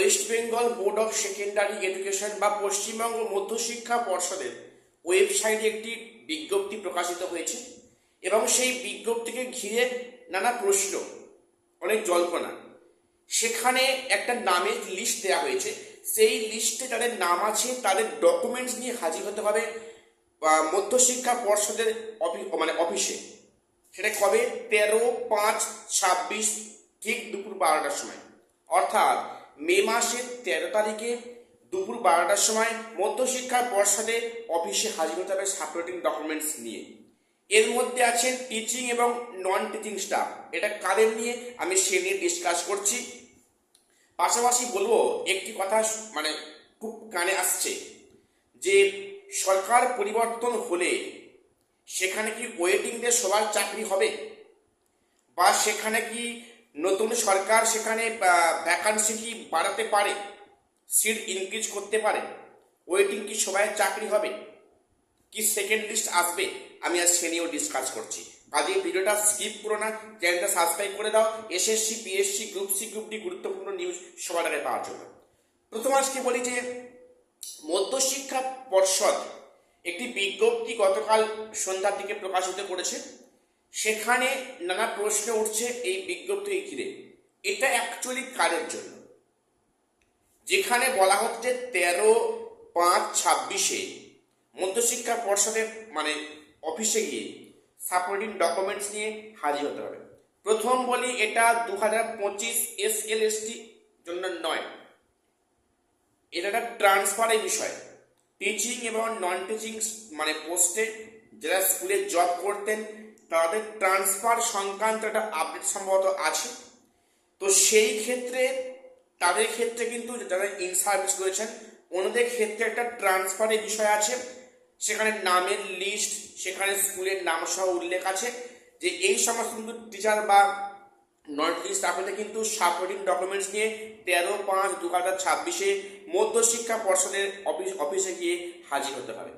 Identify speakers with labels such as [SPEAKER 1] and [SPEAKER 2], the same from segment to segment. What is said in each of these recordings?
[SPEAKER 1] West Bengal board of secondary education বা পশ্চিমবঙ্গ মধ্যশিক্ষা পর্ষদের ওয়েবসাইটে একটি বিজ্ঞপ্তি প্রকাশিত হয়েছে এবং সেই বিজ্ঞপ্তিকে ঘিরে নানা প্রশ্ন, অনেক জল্পনা। সেখানে একটা নামের লিস্ট দেওয়া হয়েছে, সেই লিস্টে যাদের নাম আছে তাদের ডকুমেন্টস নিয়ে হাজির হতে হবে মধ্যশিক্ষা পর্ষদের অফিসে। সেটা কবে? 13/5/26 ঠিক দুপুর 12টার সময়, অর্থাৎ মে মাসের 13 তারিখে দুপুর 12টার সময় মধ্যশিক্ষা পর্ষদে অফিসে হাজির হতে হবে সাপোর্টিং ডকুমেন্টস নিয়ে। এর মধ্যে আছেন টিচিং এবং নন টিচিং স্টাফ। এটা কাদের নিয়ে আমি সে নিয়ে ডিসকাস করছি। পাশাপাশি বলবো একটি কথা, খুব কানে আসছে যে সরকার পরিবর্তন হলে সেখানে কি ওয়েটিংদের সবার চাকরি হবে, বা সেখানে কি নতুন সরকার সেখানে ভ্যাকান্সি কি বাড়াতে পারে, সিট ইনক্রিজ করতে পারে, ওয়েটিং কি সবাই চাকরি হবে, কি সেকেন্ড লিস্ট আসবে, আমি আজ সে নিয়েও ডিসকাস করছি। কাজে ভিডিওটা স্কিপ করো না, চ্যানেলটা সাবস্ক্রাইব করে দাও SSC, PSC, group C, group D গুরুত্বপূর্ণ নিউজ সবার আগে পাওয়ার জন্য। প্রথম আজকে বলি যে মধ্যশিক্ষা পর্ষদ একটি বিজ্ঞপ্তি গতকাল সন্ধ্যার দিকে প্রকাশিত করেছে। সেখানে নানা প্রশ্ন উঠছে এই বিজ্ঞপ্তি ঘিরে। এটা অ্যাকচুয়ালি কাদের জন্য? যেখানে বলা হচ্ছে 13/5/26 মধ্যশিক্ষা পর্ষদের অফিসে গিয়ে সাপোর্টিং ডকুমেন্টস নিয়ে হাজির হতে হবে। প্রথম বলি, এটা 2025 SLST জন্য নয়, এটা একটা ট্রান্সফারের বিষয়। টিচিং এবং নন টিচিং পোস্টে যারা স্কুলে জব করতেন তাদের ট্রান্সফার সংক্রান্ত একটা আপডেট সম্ভবত আছে। তো সেই ক্ষেত্রে তাদের ক্ষেত্রে কিন্তু যারা ইন সার্ভিস রয়েছেন ওনাদের ক্ষেত্রে একটা ট্রান্সফারের বিষয় আছে। সেখানে নামের লিস্ট, সেখানে স্কুলের নাম সহ উল্লেখ আছে যে এই সমস্ত কিন্তু টিচার বা নন টিচিং স্টাফের কিন্তু সাপোর্টিং ডকুমেন্টস নিয়ে 13/5/2026 মধ্যশিক্ষা পর্ষদের অফিসে গিয়ে হাজির হতে হবে।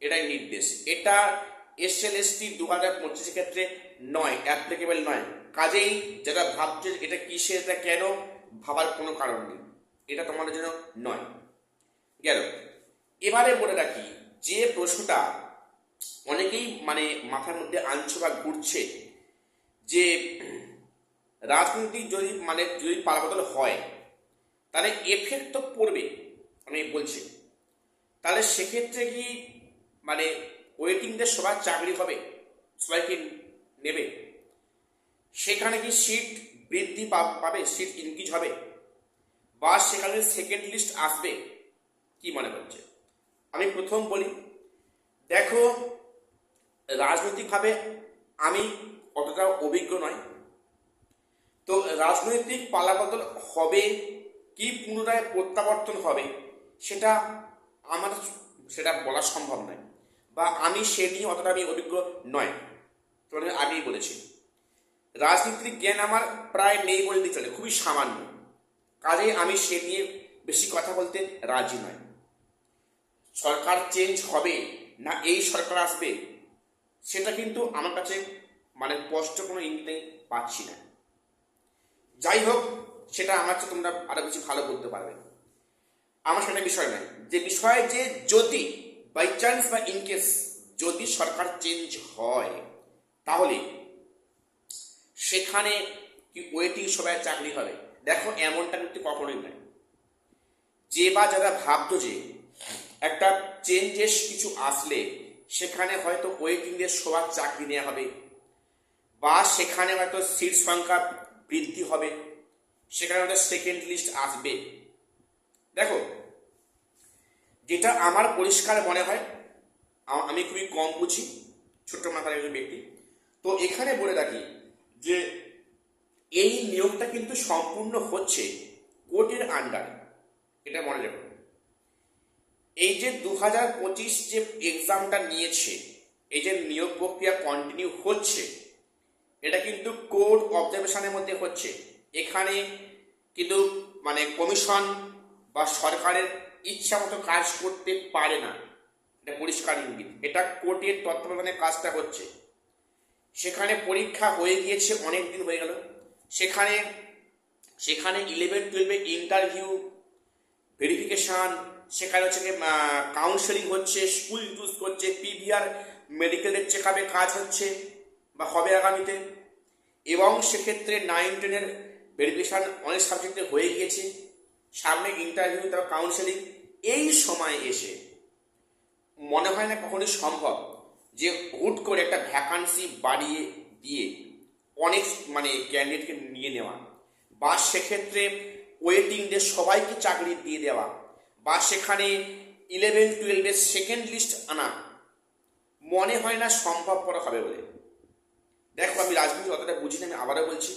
[SPEAKER 1] এটাই নির্দেশ। এটা SLST 2025 ক্ষেত্রে নয়, অ্যাপ্লিকেবল নয়। কাজেই যারা ভাবছে এটা কিসে, এটা কেন, ভাবার কোনো কারণ নেই, এটা তোমাদের জন্য নয়। গেল। এবারে বলে রাখি যে প্রশ্নটা অনেকেই মাথার মধ্যে আনছে বা ঘুরছে যে রাজনীতি যদি যদি পালাবদল হয় তাহলে এফেক্ট তো পড়বে, আমি বলছি। তাহলে সেক্ষেত্রে কি ওয়েটিংদের সবার চাকরি হবে, সবাইকে নেবে, সেখানে কি সিট বৃদ্ধি পাবে, সিট ইনক্রিজ হবে, বা সেখানে সেকেন্ড লিস্ট আসবে, কি মনে হচ্ছে? আমি প্রথম বলি, দেখো রাজনৈতিকভাবে আমি অতটা অভিজ্ঞ নয়, তো রাজনৈতিক পালাবদল হবে কি পুনরায় প্রত্যাবর্তন হবে সেটা আমার বলা সম্ভব নয়, বা আমি সে নিয়ে অতটা আমি অভিজ্ঞ নয়। তোমাদের আগেই বলেছি রাজনীতির জ্ঞান আমার প্রায় নেই বলতে চলে, খুবই সামান্য। কাজে আমি সে নিয়ে বেশি কথা বলতে রাজি নয়। সরকার চেঞ্জ হবে না এই সরকার আসবে সেটা কিন্তু আমার কাছে স্পষ্ট কোনো ইঙ্গিত পাচ্ছি না। যাই হোক, সেটা আমার চেয়ে তোমরা আরো বেশি ভালো বলতে পারবে। আমার সেটা বিষয় নয়। যে বিষয় যে যদি বাই চান্স বা ইনকেস যদি সরকার চেঞ্জ হয় তাহলে সেখানে কি ওয়েটিং সবাই চাকরি হবে? দেখো এমনটা কিন্তু কখনোই নয়। যে বা যারা ভাবতো যে একটা চেঞ্জেস কিছু আসলে সেখানে হয়তো ওয়েটিংদের সবার চাকরি নেওয়া হবে, বা সেখানে হয়তো সিট সংখ্যা বৃদ্ধি হবে, সেখানে হয়তো সেকেন্ড লিস্ট আসবে। দেখো যেটা আমার পরিষ্কার মনে হয়, আমি খুবই কম বুঝি, ছোট্ট মাথার একজন ব্যক্তি, তো এখানে বলে রাখি যে এই নিয়োগটা কিন্তু সম্পূর্ণ হচ্ছে কোর্টের আন্ডারে, এটা মনে রাখো। এই যে 2025 যে এক্সামটা নিয়েছে, এই যে নিয়োগ প্রক্রিয়া কন্টিনিউ হচ্ছে, এটা কিন্তু কোর্ট অবজারভেশনের মধ্যে হচ্ছে। এখানে কিন্তু কমিশন বা সরকারের ইচ্ছা মতো কাজ করতে পারে না, এটা পরিষ্কার ইঙ্গিত। এটা কোর্টের তত্ত্বাবধানে কাজটা হচ্ছে। সেখানে পরীক্ষা হয়ে গিয়েছে, অনেক দিন হয়ে গেল। সেখানে 11-12 ইন্টারভিউ ভেরিফিকেশান, সেখানে হচ্ছে কাউন্সেলিং হচ্ছে, স্কুল চুজ করছে, পিভিআর মেডিকেলের চেক আপে কাজ হচ্ছে বা হবে আগামীতে। এবং সেক্ষেত্রে 9-10-এর ভেরিফিকেশান অনেক সাবজেক্টে হয়ে গিয়েছে, সামনে ইন্টারভিউ, তারপর কাউন্সেলিং। এই সময় এসে মনে হয় না কখনোই সম্ভব যে হুট করে একটা ভ্যাকান্সি বাড়িয়ে দিয়ে অনেক ক্যান্ডিডেটকে নিয়ে নেওয়া, বা সেক্ষেত্রে ওয়েটিংদের সবাইকে চাকরি দিয়ে দেওয়া, বা সেখানে 11-12-এর সেকেন্ড লিস্ট আনা। মনে হয় না সম্ভবপর হবে বলে। দেখো, আমি রাজনীতি অতটা বুঝি না, আমি আবারও বলছি,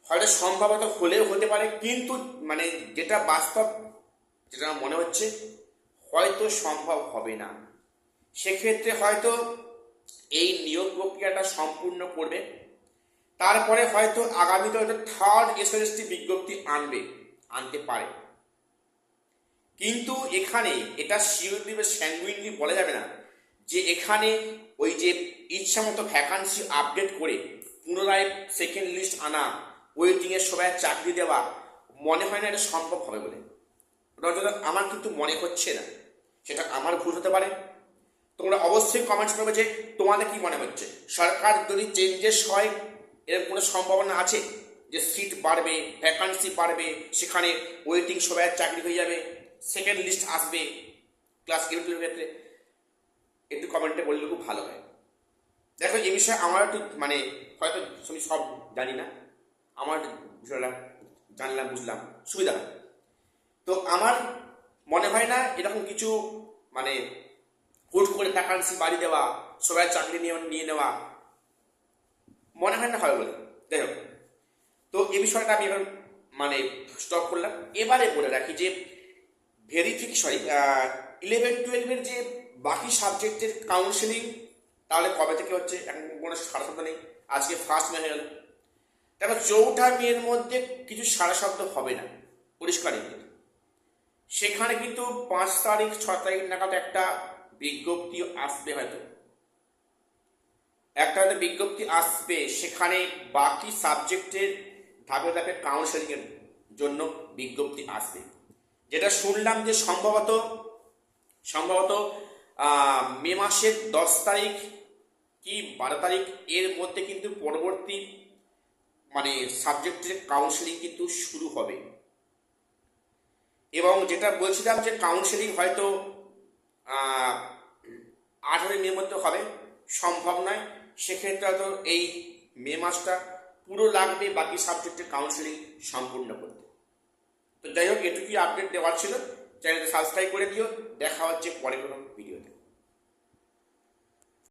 [SPEAKER 1] হয়তো সম্ভবত হলেও হতে পারে, কিন্তু যেটা বাস্তব, যেটা মনে হচ্ছে হয়তো সম্ভব হবে না। সেক্ষেত্রে হয়তো এই নিয়োগ প্রক্রিয়াটা সম্পূর্ণ করবে, তারপরে হয়তো আগামীতে হয়তো থার্ড এসএলএসটি বিজ্ঞপ্তি আনতে পারে। কিন্তু এখানে এটা শিওরলি বা স্যাঙ্গুইনলি বলা যাবে না যে এখানে ওই যে ইচ্ছা মতো ভ্যাকান্সি আপডেট করে পুনরায় সেকেন্ড লিস্ট আনা, ওয়েটিংয়ের সবাই চাকরি দেওয়া, মনে হয় না এটা সম্ভব হবে বলে। আমার কিন্তু মনে হচ্ছে না। সেটা আমার ভুল হতে পারে। তোমরা অবশ্যই কমেন্টস করবে যে তোমাদের কি মনে হচ্ছে। সরকার যদি চেঞ্জেস হয়, এরকম কোনো সম্ভাবনা আছে যে সিট বাড়বে, ভ্যাকান্সি বাড়বে, সেখানে ওয়েটিং সবাই চাকরি হয়ে যাবে, সেকেন্ড লিস্ট আসবে ক্লাস 11-12 ক্ষেত্রে? একটু কমেন্টে বললে খুব ভালো হয়। দেখো, এই বিষয়ে আমার একটু হয়তো আমি সব জানি না, আমার বিষয়টা জানলাম, বুঝলাম, সুবিধা হয়। তো আমার মনে হয় না এরকম কিছু হুট করে ভ্যাকান্সি বাড়ি দেওয়া, সবাই চাকরি নিয়ে নেওয়া, মনে হয় না হবে বলে। যাই হোক, তো এই বিষয়টা আমি এখন স্টপ করলাম। এবারে বলে রাখি যে 11-12-এর যে বাকি সাবজেক্টের কাউন্সেলিং তাহলে কবে থেকে হচ্ছে এখন কোনো সারা শব্দ নেই। আজকে 1 মে হয়ে গেল। দেখো, 4 মের মধ্যে কিছু সারা শব্দ হবে না, পরিষ্কার। সেখানে কিন্তু 5 তারিখ 6 তারিখ নাগাদ একটা বিজ্ঞপ্তি আসবে, হয়তো বিজ্ঞপ্তি আসবে। সেখানে বাকি সাবজেক্টের ধাপে ধাপে কাউন্সেলিংয়ের জন্য বিজ্ঞপ্তি আসবে, যেটা শুনলাম যে সম্ভবত মে মাসের 10 তারিখ কি 12 তারিখ এর মধ্যে কিন্তু পরবর্তী সাবজেক্টের কাউন্সেলিং কিন্তু শুরু হবে। এবং যেটা বলছিলাম যে কাউন্সেলিং হয়তো 18 মের মধ্যে হবে, সম্ভব নয়। সেক্ষেত্রে হয়তো এই মে মাসটা পুরো লাগবে বাকি সাবজেক্টের কাউন্সেলিং সম্পূর্ণ করতে। তো যাই হোক, এটুকুই আপডেট দেওয়ার ছিল। চ্যানেলটা সাবস্ক্রাইব করে দিও। দেখা হচ্ছে পরে কোনো ভিডিওতে।